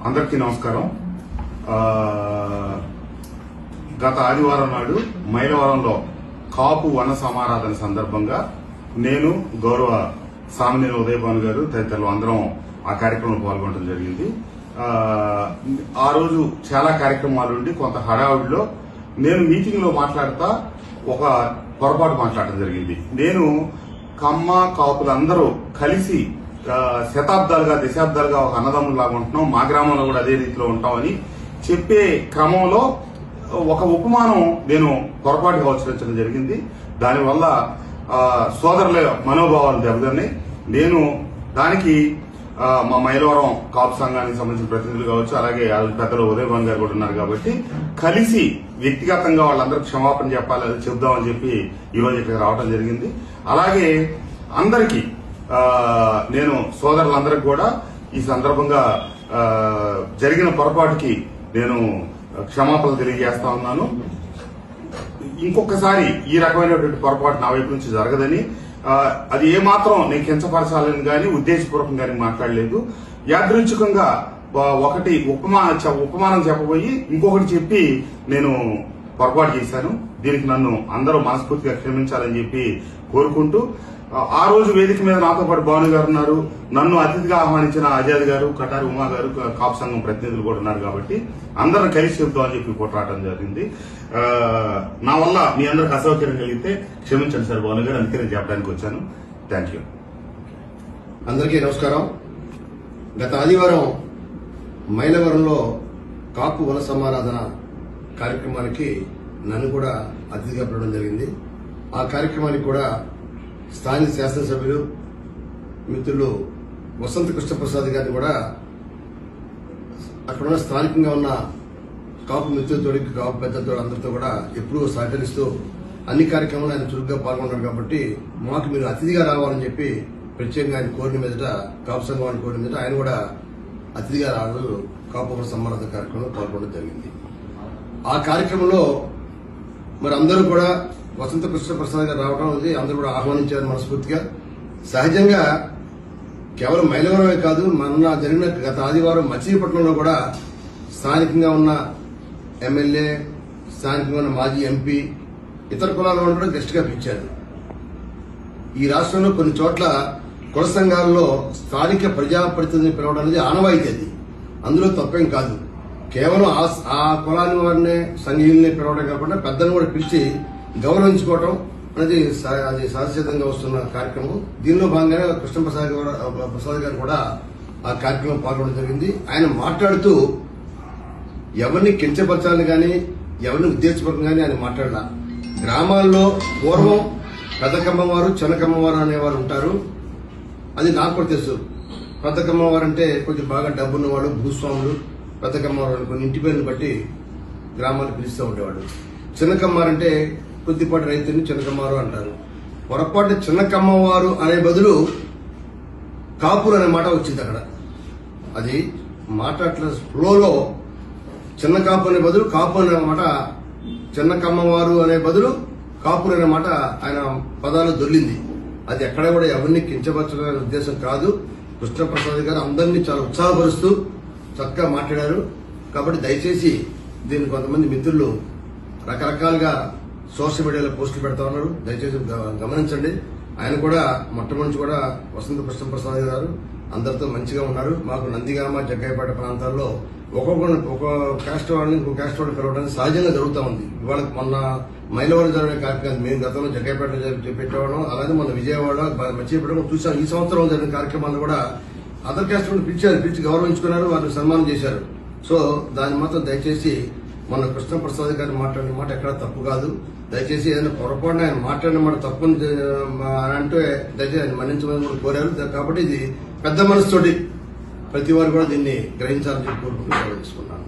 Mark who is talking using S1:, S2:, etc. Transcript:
S1: అందరికీ నమస్కారం. గత ఆదివారం నాడు మైలవరంలో కాపు వన సమారాధన సందర్భంగా నేను గౌరవ సామినేని ఉదయభాను గారు తదితరులు అందరం ఆ కార్యక్రమంలో పాల్గొనడం జరిగింది. ఆ రోజు చాలా కార్యక్రమాలు ఉండి కొంత హడావుడిలో నేను మీటింగ్ లో మాట్లాడుతా ఒక పొరపాటు మాట్లాడటం జరిగింది. నేను కమ్మ కాపులందరూ కలిసి శతాబ్దాలుగా దశాబ్దాలుగా ఒక అన్నదమ్ములాగా ఉంటున్నాం, మా గ్రామంలో కూడా అదే రీతిలో ఉంటామని చెప్పే క్రమంలో ఒక ఉపమానం నేను పొరపాటుగా ఉచ్చరించడం జరిగింది. దానివల్ల సోదరుల మనోభావాలు దెబ్బతిన్నాయి. నేను దానికి మా మైలవరం కాపు సంఘానికి సంబంధించిన ప్రతినిధులు కావచ్చు, అలాగే పెద్దలు ఉదయభాన్ గారు కూడా ఉన్నారు కాబట్టి కలిసి వ్యక్తిగతంగా వాళ్ళందరూ క్షమాపణ చెప్పాలి, అది చెప్దామని చెప్పి ఈ రోజు ఇక్కడ రావడం జరిగింది. అలాగే అందరికీ నేను సోదరులందరికీ కూడా ఈ సందర్భంగా జరిగిన పొరపాటుకి నేను క్షమాపణలు తెలియజేస్తా ఉన్నాను. ఇంకొకసారి ఈ రకమైనటువంటి పొరపాటు నా వైపు నుంచి జరగదని, అది ఏమాత్రం నేను కించపరచాలని గాని ఉద్దేశపూర్వకంగా మాట్లాడలేదు. యాదృచ్ఛికంగా ఒకటి ఉపమానం చెప్పబోయి ఇంకొకటి చెప్పి నేను పొరపాటు చేశాను. దీనికి నన్ను అందరూ మనస్ఫూర్తిగా క్షమించాలని చెప్పి కోరుకుంటూ, ఆ రోజు వేదిక మీద నాతో పాటు భాను గారు ఉన్నారు, నన్ను అతిథిగా ఆహ్వానించిన ఆజాద్ గారు, కటారి ఉమా గారు, కాపు సంఘం ప్రతినిధులు కూడా ఉన్నారు కాబట్టి అందరం కలిసి చెబుతామని చెప్పి పోట్లాడటం జరిగింది. నా వల్ల మీ అందరికి అసౌకర్యం కలిగితే క్షమించండి సార్ భాను గారు, అందుకే నేను చెప్పడానికి వచ్చాను. Thank you.
S2: అందరికీ నమస్కారం. గత ఆదివారం మైలవరంలో కాపు వన సమారాధన కార్యక్రమానికి నన్ను కూడా అతిథిగా పిలవడం జరిగింది. ఆ కార్యక్రమానికి కూడా స్థానిక శాసనసభ్యులు మిత్రులు వసంత కృష్ణప్రసాద్ గారిని కూడా అక్కడున్న స్థానికంగా ఉన్న కాపు మిత్రులతో, కాపు పెద్దలతో అందరితో కూడా ఎప్పుడూ సహకరిస్తూ అన్ని కార్యక్రమాలు ఆయన చురుగ్గా పాల్గొన్నారు కాబట్టి మాకు మీరు అతిథిగా రావాలని చెప్పి ప్రత్యేకంగా ఆయన కోరిన మీదట, కాపు సంఘం ఆయన కోరిన మీదట ఆయన కూడా అతిథిగా రావడం కాపు వన సమారాధన కార్యక్రమంలో పాల్గొనడం జరిగింది. ఆ కార్యక్రమంలో మరి అందరూ కూడా వసంత కృష్ణప్రసాద్ గారు రావడం అనేది అందరూ కూడా ఆహ్వానించారు మనస్ఫూర్తిగా. సహజంగా కేవలం మైలవరమే కాదు, మొన్న జరిగిన గత ఆదివారం మచిలీపట్నంలో కూడా స్థానికంగా ఉన్న ఎమ్మెల్యే, స్థానికంగా ఉన్న మాజీ ఎంపీ, ఇతర కులాల వాళ్ళు కూడా గెస్ట్ గా పిలిచారు. ఈ రాష్ట్రంలో కొన్ని చోట్ల కుల సంఘాల్లో స్థానిక ప్రజాప్రతినిధిని పిలవడం అనేది ఆనవాయితీ. అది అందులో తప్పేం కాదు. కేవలం ఆ కులాన్ని వారిని సంఘీయుల్ని పిలవడం కాకుండా పెద్దలను కూడా పిలిచి గౌరవించుకోవడం అనేది అది సహజసిద్ధంగా వస్తున్న కార్యక్రమం. దీనిలో భాగంగానే కృష్ణప్రసాద్ గారు కూడా ఆ కార్యక్రమం పాల్గొనడం జరిగింది. ఆయన మాట్లాడుతూ ఎవరిని కించపరచాలని గాని, ఎవరిని ఉద్దేశపూర్వకంగా గాని ఆయన మాట్లాడాల. గ్రామాల్లో పూర్వం పెద్ద కమ్మవారు, చిన్న కమ్మవారు అనేవారు ఉంటారు. అది నాకు కూడా తెలుసు. పెద్ద కమ్మవారు అంటే కొంచెం బాగా డబ్బున్నవాడు, భూస్వాములు. పెద్ద కమ్మవారు కొన్ని ఇంటి పేరుని బట్టి గ్రామాలు పిలుస్తూ ఉండేవాడు. చిన్న కమ్మారంటే కొద్దిపాటి రైతుని చిన్న కమ్మవారు అంటారు. పొరపాటు చిన్న కమ్మవారు అనే బదులు కాపులు అనే మాట వచ్చింది అక్కడ. అది మాట్లాడలే ఫ్లోలో చిన్న కాపు అనే బదులు కాపు అనే మాట, చిన్న కమ్మవారు అనే బదులు కాపులు అనే మాట ఆయన పదాలు దొర్లింది. అది ఎక్కడ కూడా ఎవరిని కించపరచడం ఉద్దేశం కాదు. కృష్ణప్రసాద్ గారు అందరినీ చాలా ఉత్సాహపరుస్తూ చక్కగా మాట్లాడారు. కాబట్టి దయచేసి దీన్ని కొంతమంది మిత్రులు రకరకాలుగా సోషల్ మీడియాలో పోస్టులు పెడతా ఉన్నారు, దయచేసి గమనించండి. ఆయన కూడా మొట్టమొదటి కూడా వసంత కృష్ణప్రసాద్ గారు అందరితో మంచిగా ఉన్నారు. మాకు నందిగామ, జగ్గయ్యపేట ప్రాంతాల్లో ఒక క్యాస్ట్ వాళ్ళని ఇంకో క్యాస్ట్ వాళ్ళని పిలవడానికి సహజంగా జరుగుతూ ఉంది. ఇవాళ మొన్న మైలవరం జరిగిన కార్యక్రమం మేము గతంలో జగ్గయ్యపేట పెట్టేవాళ్ళం, అలాగే మన విజయవాడ, మచిలీపట్నం చూసాం. ఈ సంవత్సరం జరిగిన కార్యక్రమాలు కూడా అదర్ క్యాస్ట్ వాళ్ళని పిలిచి గౌరవించుకున్నారు, వారిని సన్మానం చేశారు. సో దాన్ని మాత్రం దయచేసి మన కృష్ణప్రసాద్ గారు మాట్లాడిన మాట ఎక్కడ తప్పు కాదు. దయచేసి ఏదైనా పొరపాటున ఆయన మాట్లాడిన మాట తప్పు అంటే దయచేసి ఆయన మన్నించమని కూడా కోరారు. కాబట్టి ఇది పెద్ద మనసుతోటి ప్రతి వారు కూడా దీన్ని గ్రహించాలని కోరుకుంటూ గౌరవించుకున్నాను.